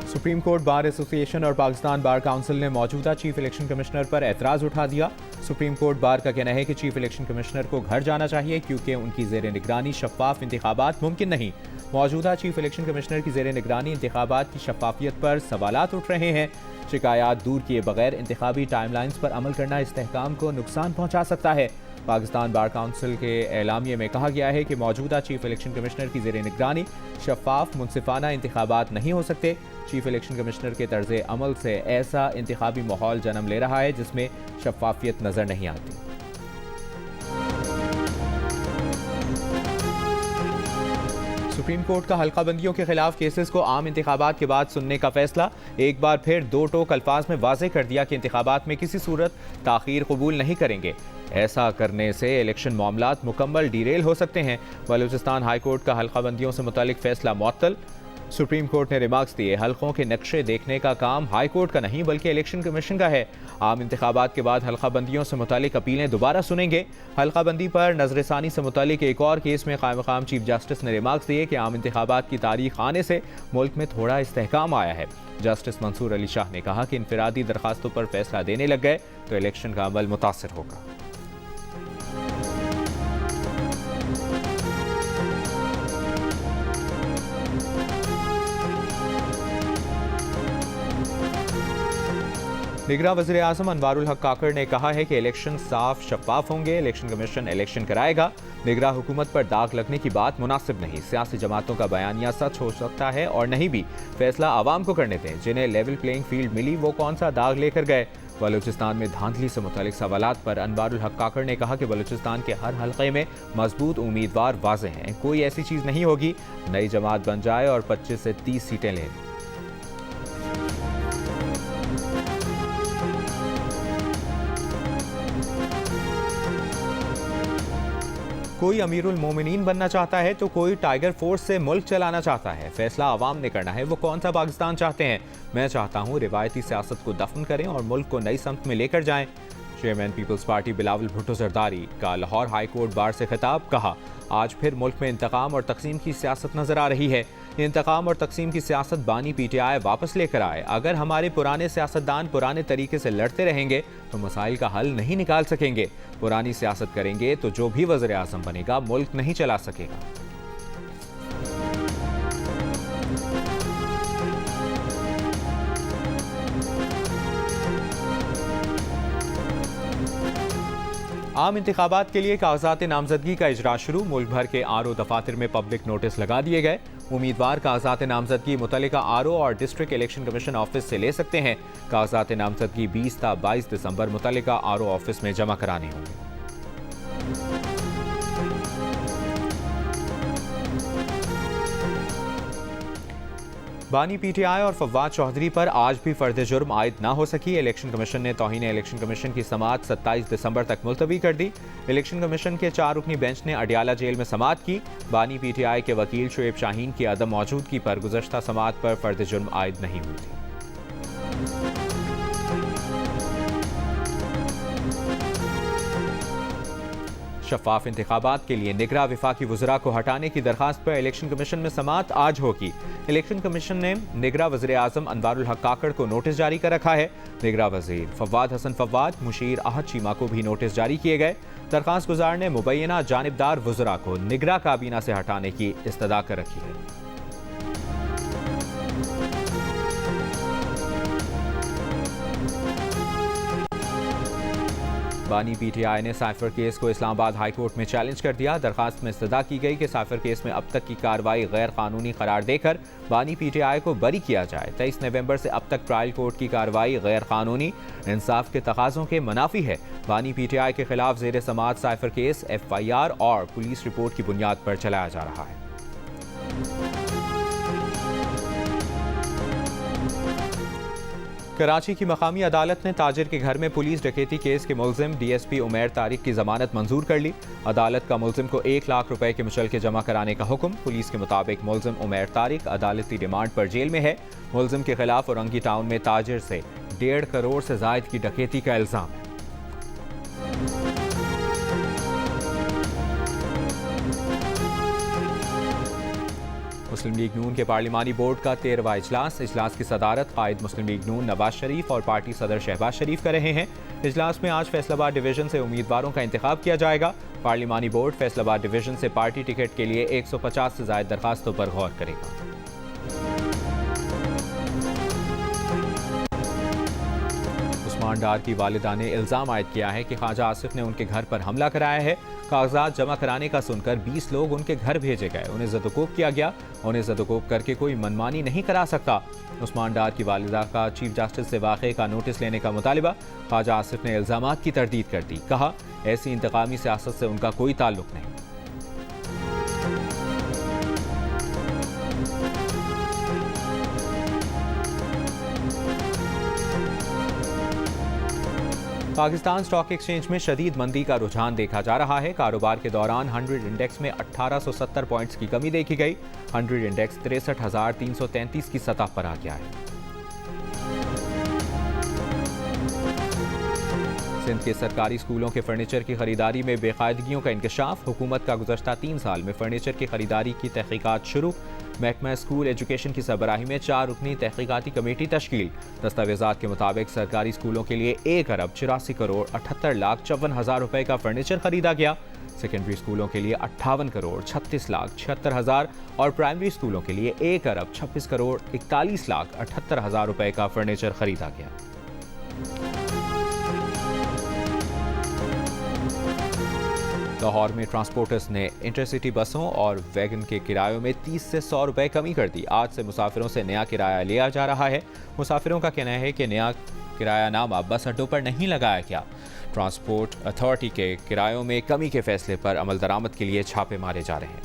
Supreme court bar association और Pakistan bar council ने मौजूदा चीफ इलेक्शन कमिश्नर पर एतराज़ उठा दिया। सुप्रीम कोर्ट बार का कहना है कि चीफ इलेक्शन कमिश्नर को घर जाना चाहिए क्योंकि उनकी ज़ेर निगरानी शफाफ इंतखाबात मुमकिन नहीं। मौजूदा चीफ इलेक्शन कमिश्नर की ज़ेर निगरानी इंतखाबात की शफाफियत पर सवालात उठ रहे हैं। शिकायत दूर किए बगैर इंतखाबी टाइमलाइंस पर अमल करना इस्तेहकाम को नुकसान पहुँचा सकता है। पाकिस्तान बार काउंसिल के एलामिये में कहा गया है कि मौजूदा चीफ इलेक्शन कमिश्नर की ज़ेर निगरानी शफाफ मुनसिफाना इंतखाबात नहीं हो सकते। चीफ इलेक्शन कमिश्नर के तर्ज अमल से ऐसा इंतखाबी माहौल जन्म ले रहा है जिसमें शफाफियत नजर नहीं आती। सुप्रीम कोर्ट का हल्का बंदियों के खिलाफ केसेस को आम इंतखाबात के बाद सुनने का फैसला। एक बार फिर दो टोक अल्फाज में वाजे कर दिया कि इंतखाबात में किसी सूरत ताखीर कबूल नहीं करेंगे। ऐसा करने से इलेक्शन मामलात मुकम्मल डीरेल हो सकते हैं। बलूचिस्तान हाई कोर्ट का हल्का बंदियों से मुतालिक फैसला मुअत्तल। सुप्रीम कोर्ट ने रिमार्क्स दिए, हल्कों के नक्शे देखने का काम हाई कोर्ट का नहीं बल्कि इलेक्शन कमीशन का है। आम इंतखाबात के बाद हल्का बंदियों से मुतालिक अपीलें दोबारा सुनेंगे। हल्का बंदी पर नजरसानी से मुतालिक एक और केस में कायम मकाम चीफ जस्टिस ने रिमार्क्स दिए कि आम इंतखाबात की तारीख आने से मुल्क में थोड़ा इस्तेहकाम आया है। जस्टिस मंसूर अली शाह ने कहा कि इनफरादी दरखास्तों पर फैसला देने लग गए तो इलेक्शन का अमल मुतासर होगा। निगरान वज़ीर आज़म अनवारुल हक काकड़ ने कहा है कि इलेक्शन साफ शफाफ होंगे, इलेक्शन कमीशन इलेक्शन कराएगा। निगरान हुकूमत पर दाग लगने की बात मुनासिब नहीं। सियासी जमातों का बयानिया सच हो सकता है और नहीं भी, फैसला आवाम को करने दें। जिन्हें लेवल प्लेइंग फील्ड मिली वो कौन सा दाग लेकर गए। बलूचिस्तान में धांधली से मुतालिक सवालात पर अनवारुल हक काकड़ ने कहा कि बलूचिस्तान के हर हल्के में मजबूत उम्मीदवार वाज़ेह हैं। कोई ऐसी चीज़ नहीं होगी नई जमात बन जाए और 25 से 30 सीटें लें। कोई अमीरुल मोमिनीन बनना चाहता है तो कोई टाइगर फोर्स से मुल्क चलाना चाहता है। फैसला आवाम ने करना है वो कौन सा पाकिस्तान चाहते हैं। मैं चाहता हूँ रिवायती सियासत को दफन करें और मुल्क को नई समत में लेकर जाएं। चेयरमैन पीपल्स पार्टी बिलावल भुट्टो जरदारी का लाहौर हाई कोर्ट बार से खिताब। कहा, आज फिर मुल्क में इंतकाम और तकसीम की सियासत नजर आ रही है। इंतकाम और तकसीम की सियासत बानी PTI वापस लेकर आए। अगर हमारे पुराने सियासतदान पुराने तरीके से लड़ते रहेंगे तो मसाइल का हल नहीं निकाल सकेंगे। पुरानी सियासत करेंगे तो जो भी वज़ीर आज़म बनेगा मुल्क नहीं चला सकेगा। आम इंतखाबात के लिए कागजात नामजदगी का इजरा शुरू। मुल्क भर के RO दफातर में पब्लिक नोटिस लगा दिए गए। उम्मीदवार कागजात नामजदगी मुतल्लिका RO और डिस्ट्रिक्ट इलेक्शन कमीशन ऑफिस से ले सकते हैं। कागजात नामजदगी 20 ता 22 दिसंबर मुतल्लिका RO ऑफिस में जमा कराने होंगे। बानी PTI और फवाद चौधरी पर आज भी फर्द जुर्म आयद ना हो सकी। इलेक्शन कमीशन ने तौहीन इलेक्शन कमीशन की समाअत 27 दिसंबर तक मुलतवी कर दी। इलेक्शन कमीशन के 4 रुकनी बेंच ने अडियाला जेल में समाअत की। बानी PTI के वकील शुएब शाहीन की अदम मौजूदगी पर गुज़श्ता समाअत पर फर्द जुर्म आयद नहीं हुई थी। शफाफ इंतखाबात के लिए निगरां वफाकी वज़रा को हटाने की दरखास्त पर इलेक्शन कमीशन में समाअत आज होगी। इलेक्शन कमीशन ने निगरां वज़ीर आज़म अनवारुल हक काकड़ को नोटिस जारी कर रखा है। निगरां वज़ीर फवाद हसन फवाद, मुशीर आहद चीमा को भी नोटिस जारी किए गए। दरखास्त गुजार ने मुबैना जानिबदार वज़रा को निगरां काबीना से हटाने की इस्तदा कर रखी है। बानी PTI ने साइफर केस को इस्लामाबाद हाई कोर्ट में चैलेंज कर दिया। दरखास्त में इस्तदा की गई कि साइफर केस में अब तक की कार्रवाई गैर कानूनी करार देकर बानी PTI को बरी किया जाए। 23 नवंबर से अब तक ट्रायल कोर्ट की कार्रवाई गैर कानूनी, इंसाफ के तकाज़ों के मुनाफी है। बानी PTI के खिलाफ जेर समाअत साइफर केस FIR और पुलिस रिपोर्ट की बुनियाद पर चलाया जा रहा है। कराची की मकामी अदालत ने ताजिर के घर में पुलिस डकैती केस के मुलजिम DSP उमैर तारिक की जमानत मंजूर कर ली। अदालत का मुलजिम को 1 लाख रुपए के मुचलके जमा कराने का हुक्म। पुलिस के मुताबिक मुलजिम उमैर तारिक अदालती रिमांड पर जेल में है। मुलजिम के खिलाफ औरंगी टाउन में ताजिर से 1.5 करोड़ से जायद की डकैती का इल्जाम है। मुस्लिम लीग नून के पार्लिमानी बोर्ड का 13वां इजलास की सदारत कायद मुस्लिम लीग नून नवाज शरीफ और पार्टी सदर शहबाज शरीफ कर रहे हैं। इजलास में आज फैसलाबाद डिवीजन से उम्मीदवारों का इंतखाब किया जाएगा। पार्लिमानी बोर्ड फैसलाबाद डिवीजन से पार्टी टिकट के लिए 150 से ज्यादा दरखास्तों पर गौर करेगा। उस्मान डार की वालिदा ने इल्जाम आयद किया है कि ख्वाजा आसिफ ने उनके घर पर हमला कराया है। कागजात जमा कराने का सुनकर 20 लोग उनके घर भेजे गए, उन्हें ज़दोकोब किया गया। उन्हें ज़दोकोब करके कोई मनमानी नहीं करा सकता। उस्मान डार की वालिदा का चीफ जस्टिस से वाक़े का नोटिस लेने का मुतालिबा। ख्वाजा आसिफ ने इल्जामात की तरदीद कर दी, कहा ऐसी इंतकामी सियासत से उनका कोई ताल्लुक नहीं। पाकिस्तान स्टॉक एक्सचेंज में शदीद मंदी का रुझान देखा जा रहा है। कारोबार के दौरान 100 इंडेक्स में 1870 पॉइंट्स की कमी देखी गई। 100 इंडेक्स 63,333 की सतह पर आ गया है। सिंध के सरकारी स्कूलों के फर्नीचर की खरीदारी में बेकायदगियों का इंकशाफ। हुकूमत का गुज़श्ता 3 साल में फर्नीचर की खरीदारी की तहकीकात शुरू। महकमा स्कूल एजुकेशन की सरबराही में 4 रुकनी तहकीकाती कमेटी तश्कील। दस्तावेजात के मुताबिक सरकारी स्कूलों के लिए 1 अरब 84 करोड़ 78 लाख 54 हज़ार रुपए का फर्नीचर खरीदा गया। सेकेंडरी स्कूलों के लिए 58 करोड़ 36 लाख 76 हज़ार और प्राइमरी स्कूलों के लिए 1 अरब 26 करोड़ 41 लाख 78 हज़ार रुपए का फर्नीचर खरीदा गया। लाहौर में ट्रांसपोर्टर्स ने इंटरसिटी बसों और वैगन के किरायों में 30 से 100 रुपए कमी कर दी। आज से मुसाफिरों से नया किराया लिया जा रहा है। मुसाफिरों का कहना है कि नया किरायानामा बस अड्डों पर नहीं लगाया गया। ट्रांसपोर्ट अथॉरिटी के किरायों में कमी के फैसले पर अमल दरामद के लिए छापे मारे जा रहे हैं।